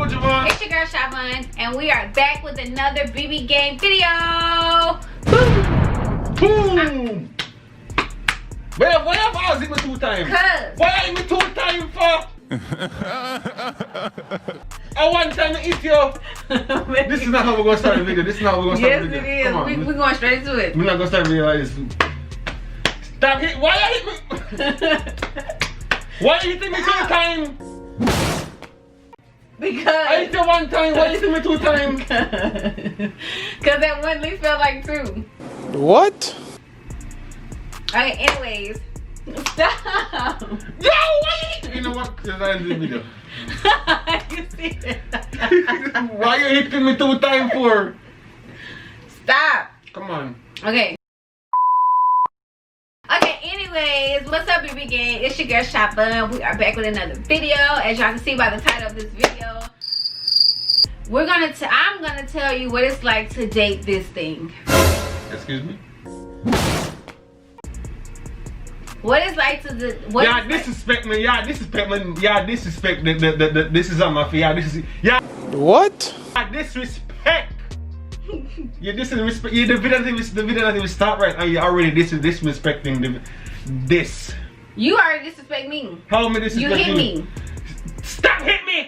good, Javon? It's your girl Shavon, and we are back with another BB game video. Boom! Boom! Why have I hit me 2 times? Cause. Why hit me 2 times for? I one time to eat you. This is not how we're gonna start the video. This is not how we're gonna start the video. Yes, it is. Come on, We're going straight to it. we're not gonna start the video like this. Stop hit. Why you hit me? Why you hitting me 2 times? Because I hit you 1 time. Why you hitting me 2 times? Cause that one at least felt like 2. What? Okay, anyways. Stop! Yo, why you know what? Cause I ended the video. You see it? Why you hitting me 2 times for? Stop! Come on. Okay. Okay, anyways, what's up, BB gang? It's your girl Shavon. We are back with another video. As y'all can see by the title of this video, I'm gonna tell you what it's like to date this thing. Excuse me? What it's like to do. Y'all disrespect me. Y'all disrespect me. Y'all disrespect the this is on my feet. Y'all What? Y'all disrespect. You disrespect. You the video not even stop right now. You already disrespecting this. You already disrespect me. How am I disrespecting you? Hit me. Stop hit me.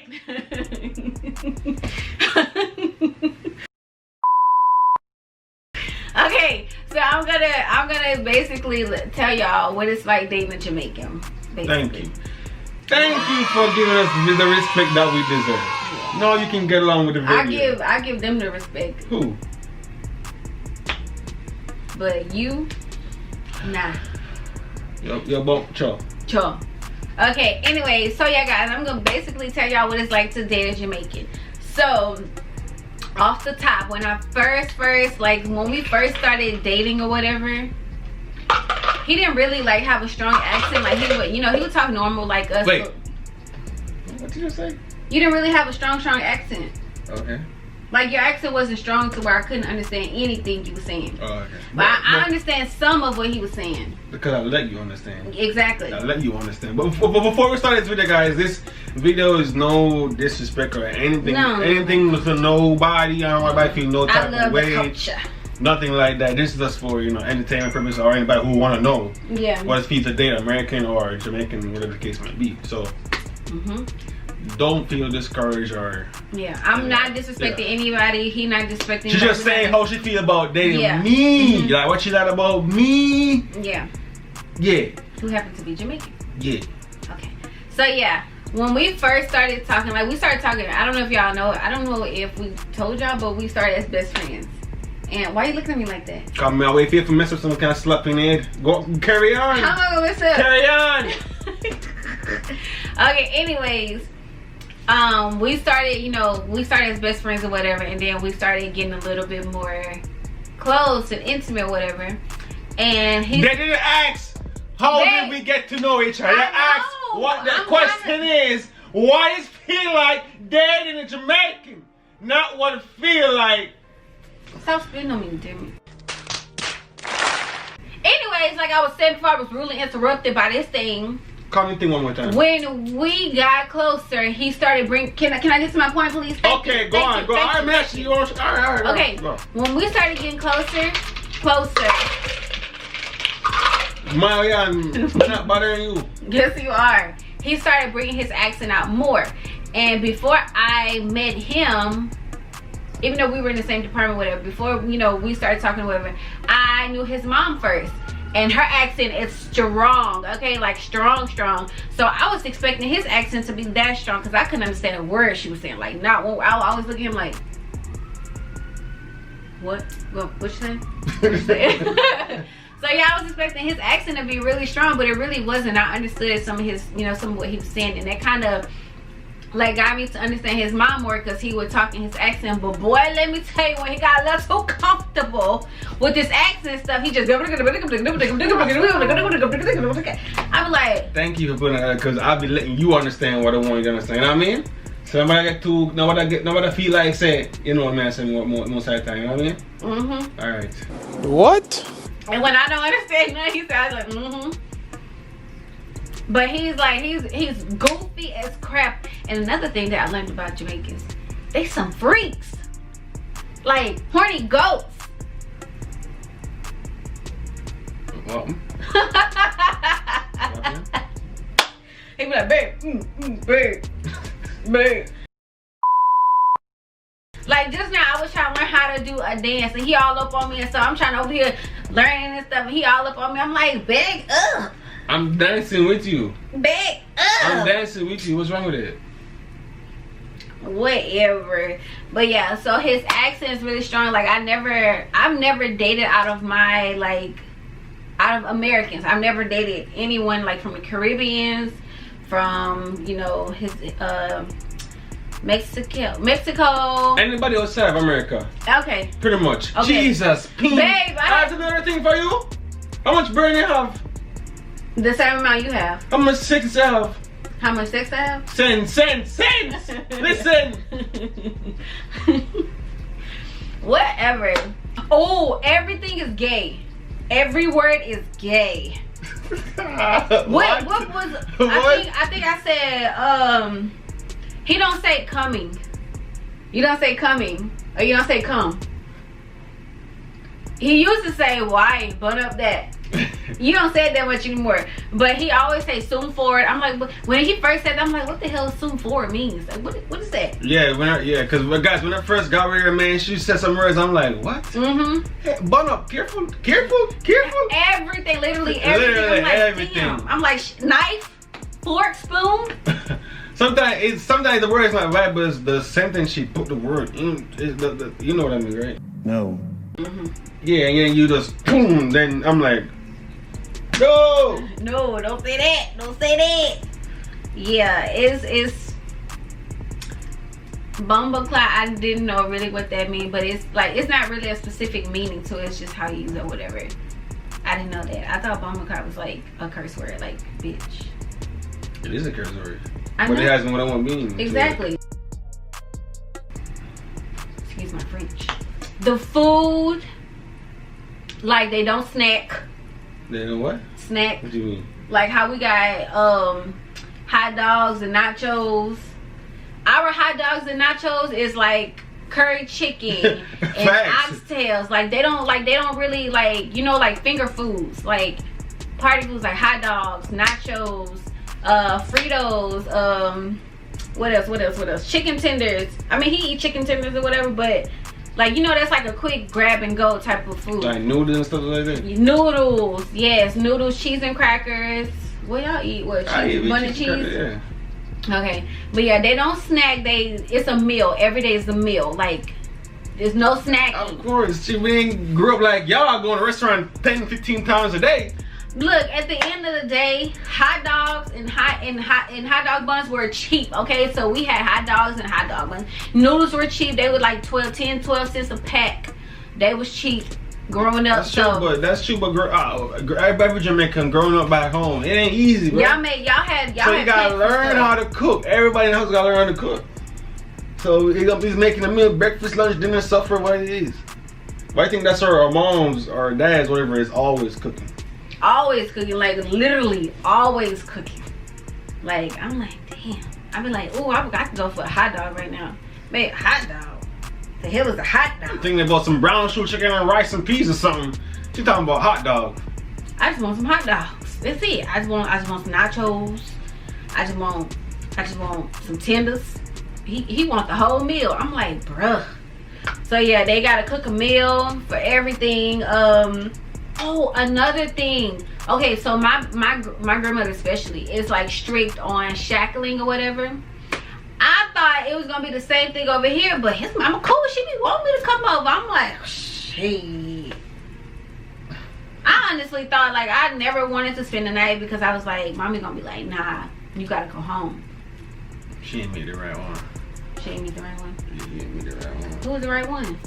Okay, so I'm gonna basically tell y'all what it's like dating a Jamaican. Basically. Thank you for giving us the respect that we deserve. Yeah. No, you can get along with the video. I give them the respect. Who? But you, nah. Your bump, cho. Okay, anyway, so yeah guys, I'm gonna basically tell y'all what it's like to date a Jamaican. So off the top, when I first like when we first started dating or whatever, he didn't really like have a strong accent. Like he would, he would talk normal like us. Wait, what did you say? You didn't really have a strong accent. Okay. Like your accent wasn't strong to where I couldn't understand anything you were saying. Oh, okay. But I understand some of what he was saying. Because I let you understand. Exactly. I let you understand. But before we start this video, guys, this video is no disrespect or anything. No. Anything to nobody. I don't want anybody feel no type I love of way. the culture. Nothing like that. This is just for entertainment purpose or anybody who want to know. Yeah. What it's feel to date American or Jamaican, whatever the case might be. So. Don't feel discouraged or I'm not disrespecting anybody. He not disrespecting. She's just saying how she feel about dating me. Like what she thought about me. Yeah. Who happened to be Jamaican. Okay. So yeah, when we first started talking, like we started talking, I don't know if y'all know, I don't know if we told y'all, but we started as best friends. And why are you looking at me like that? Come on, wait, if you mess up some kind of slap in the head, go carry on. How am I gonna mess up? Carry on. Okay, anyways, we started as best friends or whatever, and then we started getting a little bit more close and intimate or whatever. And they didn't ask how did we get to know each other. They asked what the question is, why does it feel like dating a Jamaican? Not what it feel like. Stop spitting on me, Jimmy. Anyways, like I was saying before, I was rudely interrupted by this thing. Call me thing one more time. When we got closer, he started bringing. Can I get to my point, please? Okay, go on. I'm asking you. All right. Okay. Go. When we started getting closer. I'm not bothering you. Yes, you are. He started bringing his accent out more, and before I met him, even though we were in the same department, whatever. Before we started talking, whatever. I knew his mom first. And her accent is strong, okay? Like strong. So I was expecting his accent to be that strong because I couldn't understand a word she was saying. Like, not one. I always look at him like, what? What you saying? So yeah, I was expecting his accent to be really strong, but it really wasn't. I understood some of what he was saying, and that kind of like got me to understand his mom more because he would talk in his accent. But boy, let me tell you, when he got a little too comfortable with this accent stuff, he just I was like, thank you for putting that, because I'll be letting you understand what I want you to understand. You know what I mean? So nobody get to nobody feel like say, you know what I'm saying, most of the time, you know what I mean? Alright. What? And when I don't understand nothing, he said, I was like, But he's like, he's goofy as crap. And another thing that I learned about Jamaicans, they some freaks. Like horny goats. What? He be like, babe, babe, babe. Like just now, I was trying to learn how to do a dance, and he all up on me, and so I'm trying to over here learning and stuff, and he all up on me. I'm like, big up. I'm dancing with you. Big up. I'm dancing with you. What's wrong with it? Whatever. But yeah, so his accent is really strong. Like I've never dated out of Americans. I've never dated anyone like from the Caribbeans, from his Mexico. Anybody outside of America? Okay. Pretty much. Okay. Jesus, babe, I have another thing for you. How much burn you have? The same amount you have. How much sex you have? How much sex I have? Send. Listen. Whatever. Oh, everything is gay. Every word is gay. What was? I think I said. He don't say coming. You don't say coming, or you don't say come. He used to say why, bun up that. You don't say it that much anymore. But he always say soon forward. I'm like, when he first said that, I'm like, what the hell soon forward means? Like, what is that? Yeah, because guys, when I first got with her, man, she said some words. I'm like, what? Hey, bun up, careful. Everything, literally everything. I'm like, everything. Damn. I'm like, knife, fork, spoon. Sometimes the word's not right, but it's the sentence she put the word in. You know what I mean, right? No. Yeah, and then you just boom. Then I'm like, no, don't say that. Don't say that. Yeah, it's bumbleclot. I didn't know really what that means, but it's like it's not really a specific meaning to it. It's just how you use it, or whatever. I didn't know that. I thought bumbleclot was like a curse word, like bitch. It is a curse word. But it has what I want meaning. Exactly. Excuse my French. The food, like they don't snack. They don't what? Snack. What do you mean? Like how we got hot dogs and nachos. Our hot dogs and nachos is like curry chicken and oxtails. Like they don't really like finger foods, like party foods, like hot dogs, nachos, Fritos, what else? Chicken tenders. I mean, he eat chicken tenders or whatever, but like that's like a quick grab and go type of food. Like noodles and stuff like that. Noodles, yes, noodles, cheese and crackers. What y'all eat? What cheese, bun and cheese? Crackers, yeah. Okay, but yeah, they don't snack. It's a meal. Every day is a meal. Like there's no snacking. Of course, we ain't grew up like y'all going to restaurant 10-15 times a day. Look, at the end of the day, hot dogs and hot dog buns were cheap. Okay, so we had hot dogs and hot dog buns. Noodles were cheap. They were like 12 cents a pack. They was cheap growing up. That's true, but every Jamaican growing up back home, it ain't easy, bro. Y'all had you gotta learn how to cook. Everybody in the house gotta learn how to cook. So he's making a meal, breakfast, lunch, dinner, supper, what it is. But I think that's our moms or dads, whatever, is always cooking. Always cooking, like literally always cooking. Like I'm like, damn. I be like, oh, I could go for a hot dog right now. Man, hot dog. The hell is a hot dog? I'm thinking about some brown sugar chicken and rice and peas or something. She talking about hot dog. I just want some hot dogs. That's it. I just want some nachos. I just want some tenders. He want the whole meal. I'm like, bruh. So yeah, they gotta cook a meal for everything. Oh, another thing. Okay, so my grandmother especially is like strict on shackling or whatever. I thought it was gonna be the same thing over here, but his mama cool. She be wanting me to come over. I'm like, shit. I honestly thought like I never wanted to spend the night because I was like, mommy gonna be like, nah, you gotta go home. She ain't meet the right one. She ain't meet the right one. She ain't meet the right one. Who was the right one?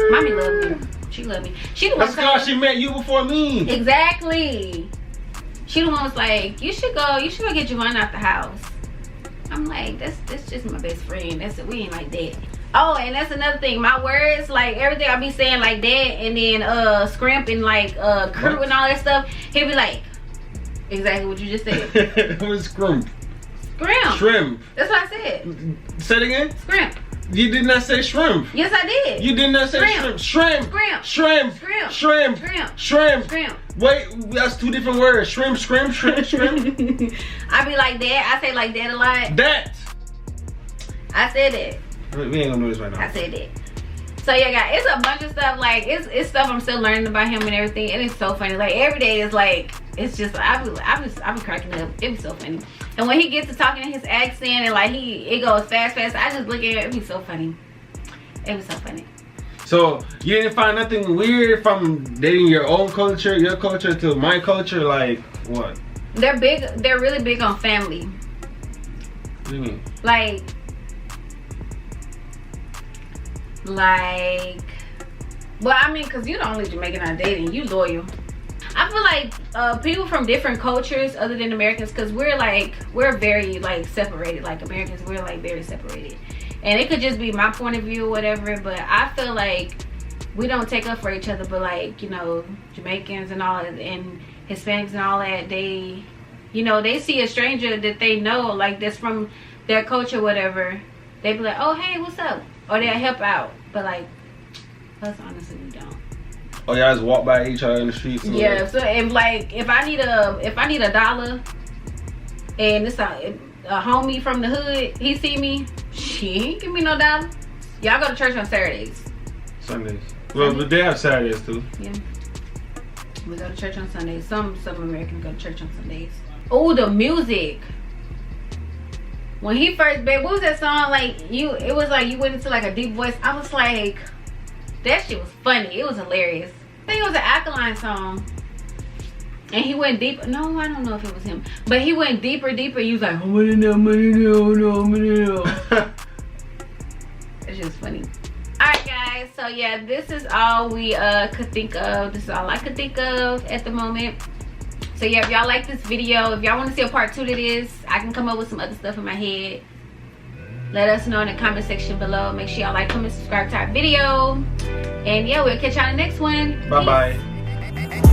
Mommy loved me. She loved me. She the one. That's because she met you before me. Exactly. She the one was like, you should go get Javon out the house. I'm like, that's just my best friend. That's it. We ain't like that. Oh, and that's another thing. My words, like everything I be saying like that, and then scrimp and like crew and all that stuff. He'll be like, Exactly what you just said. What is scrimp? Scrimp. Shrimp. That's what I said. Say it again. Scrimp. You did not say shrimp. Yes, I did. You did not say Shrimp. shrimp. Scrimp. Shrimp. Scrimp. Shrimp. Scrimp. Shrimp. Scrimp. Wait, that's two different words. Shrimp, shrimp, shrimp, shrimp. I be like that. I say like that a lot. That. I said it. We ain't gonna do this right now. I said it. So yeah, guys, it's a bunch of stuff. Like it's stuff I'm still learning about him and everything, and it's so funny. Like every day is like it's just I be cracking up. It was so funny. And when he gets to talking in his accent and like it goes fast. I just look at it. It be so funny. It was so funny. So you didn't find nothing weird from dating your own culture, your culture to my culture, like what? They're big. They're really big on family. What do you mean? Like, well, I mean, cause you're the only Jamaican I'm dating. You loyal. I feel like people from different cultures other than Americans, cause we're very like separated. Like Americans, we're like very separated. And it could just be my point of view or whatever, but I feel like we don't take up for each other. But like, you know, Jamaicans and all, and Hispanics and all that, they, you know, they see a stranger that they know, like that's from their culture, whatever. They be like, oh, hey, what's up? Or they'll help out. But like, us honestly, we don't. Oh, y'all just walk by each other in the streets. Yeah. So if like, if I need a dollar, and it's a homie from the hood, he see me, she ain't give me no dollar. Y'all go to church on Saturdays. Sundays. Well, but they have Saturdays too. Yeah. We go to church on Sundays. Some Americans go to church on Sundays. Oh, the music. When he first, babe, what was that song? Like it was like you went into like a deep voice. I was like, that shit was funny. It was hilarious. I think it was an Alkaline song. And he went deep. No, I don't know if it was him. But he went deeper. He was like, I'm gonna know. That shit was funny. Alright guys, so yeah, this is all we could think of. This is all I could think of at the moment. So yeah, if y'all like this video, if y'all want to see a part 2 to this, I can come up with some other stuff in my head. Let us know in the comment section below. Make sure y'all like, comment, subscribe to our video. And yeah, we'll catch y'all in the next one. Bye bye.